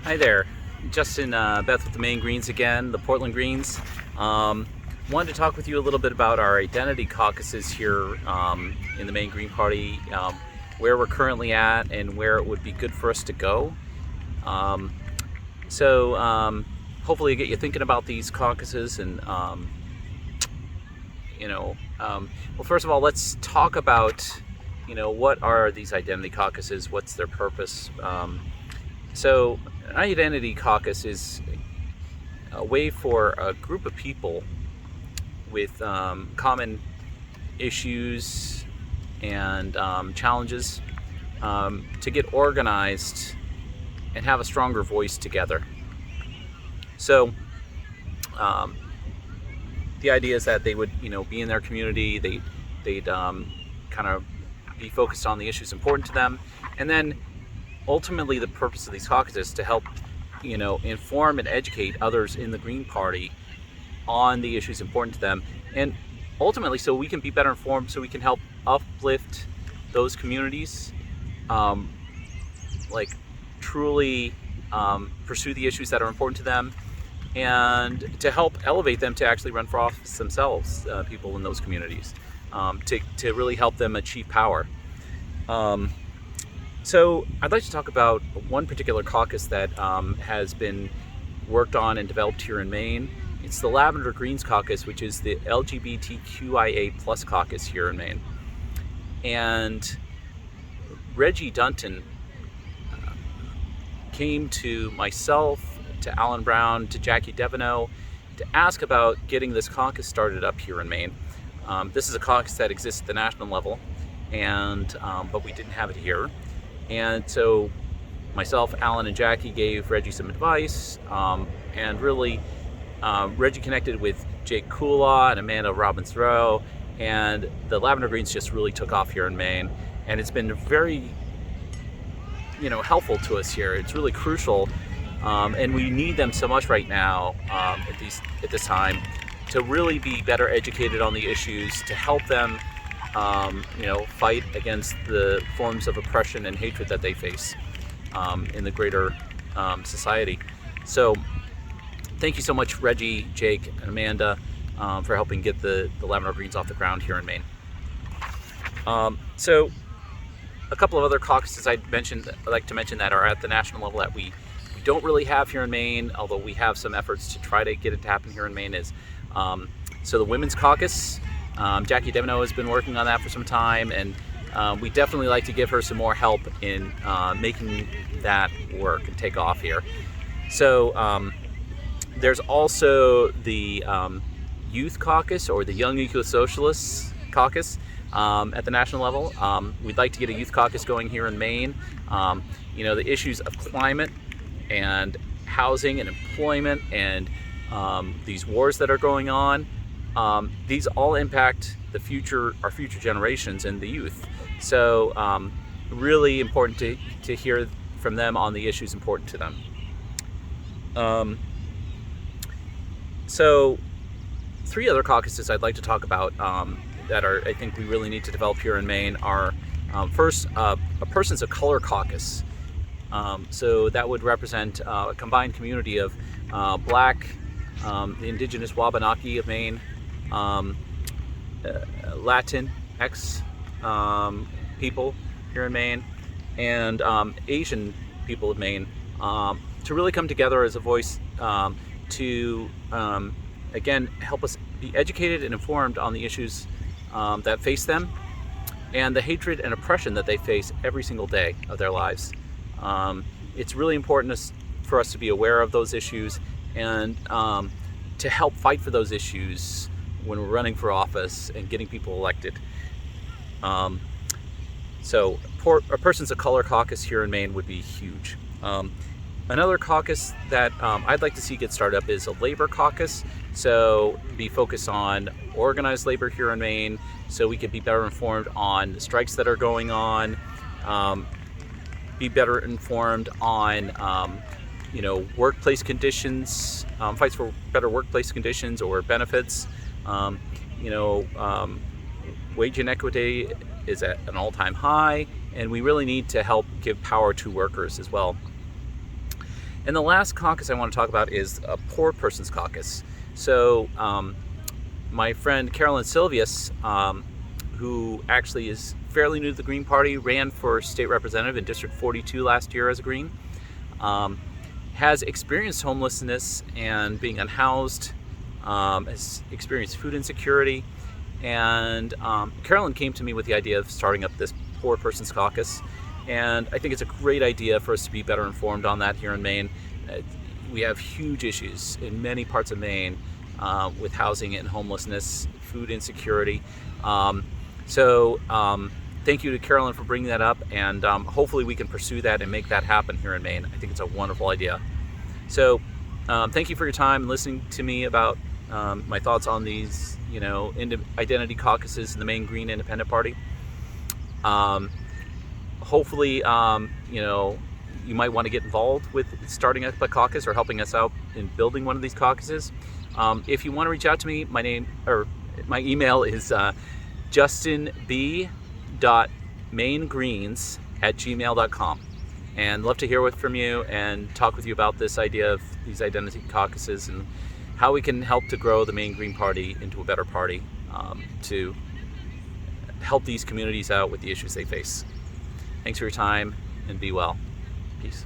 Hi there, Justin, Beth with the Maine Greens again, the Portland Greens. Wanted to talk with you a little bit about our identity caucuses here in the Maine Green Party, where we're currently at and where it would be good for us to go. Hopefully get you thinking about these caucuses and, well, first of all, let's talk about, what are these identity caucuses? What's their purpose? An identity caucus is a way for a group of people with common issues and challenges to get organized and have a stronger voice together. So the idea is that they would, be in their community, they'd kind of be focused on the issues important to them, and then ultimately the purpose of these caucuses is to help, inform and educate others in the Green Party on the issues important to them, and ultimately so we can be better informed, so we can help uplift those communities, truly pursue the issues that are important to them, and to help elevate them to actually run for office themselves, people in those communities, to really help them achieve power. So I'd like to talk about one particular caucus that has been worked on and developed here in Maine. It's the Lavender Greens Caucus, which is the LGBTQIA+ caucus here in Maine. And Reggie Dunton came to myself, to Alan Brown, to Jackie Deveneaux to ask about getting this caucus started up here in Maine. This is a caucus that exists at the national level, and but we didn't have it here. And so myself, Alan, and Jackie gave Reggie some advice, and really Reggie connected with Jake Kula and Amanda Robbins-Rowe, and the Lavender Greens just really took off here in Maine, and it's been very helpful to us here. It's really crucial, and we need them so much right now at this time to really be better educated on the issues, to help them fight against the forms of oppression and hatred that they face in the greater society. So thank you so much, Reggie, Jake, and Amanda, for helping get the Lavender Greens off the ground here in Maine. So a couple of other caucuses I'd like to mention that are at the national level that we don't really have here in Maine, although we have some efforts to try to get it to happen here in Maine, is so the Women's Caucus. Jackie Deveneaux has been working on that for some time, and we definitely like to give her some more help in making that work and take off here. So there's also the Youth Caucus, or the Young Eco-Socialists Caucus at the national level. We'd like to get a youth caucus going here in Maine. The issues of climate and housing and employment and these wars that are going on, these all impact our future generations and the youth. So really important to hear from them on the issues important to them. So three other caucuses I'd like to talk about that I think we really need to develop here in Maine are, first, a Persons of Color Caucus. So that would represent a combined community of Black, the indigenous Wabanaki of Maine, Latinx people here in Maine, and Asian people of Maine, to really come together as a voice to, again, help us be educated and informed on the issues that face them and the hatred and oppression that they face every single day of their lives. It's really important for us to be aware of those issues and to help fight for those issues when we're running for office and getting people elected. So a Persons of Color Caucus here in Maine would be huge. Another caucus that I'd like to see get started up is a Labor Caucus. So be focused on organized labor here in Maine, so we could be better informed on the strikes that are going on, be better informed on workplace conditions, fights for better workplace conditions or benefits. Wage inequity is at an all-time high, and we really need to help give power to workers as well. And the last caucus I want to talk about is a poor person's caucus. So my friend Carolyn Silvius, who actually is fairly new to the Green Party, ran for state representative in District 42 last year as a Green, has experienced homelessness and being unhoused, has experienced food insecurity, and Carolyn came to me with the idea of starting up this Poor Person's Caucus, and I think it's a great idea for us to be better informed on that here in Maine. We have huge issues in many parts of Maine with housing and homelessness, food insecurity. Thank you to Carolyn for bringing that up, and hopefully we can pursue that and make that happen here in Maine. I think it's a wonderful idea. So thank you for your time and listening to me about my thoughts on these, identity caucuses in the Maine Green Independent Party. Hopefully, you might want to get involved with starting up a caucus or helping us out in building one of these caucuses. If you want to reach out to me, my email is justinb.mainegreens@gmail.com, and love to hear from you and talk with you about this idea of these identity caucuses and how we can help to grow the Maine Green Party into a better party to help these communities out with the issues they face. Thanks for your time, and be well. Peace.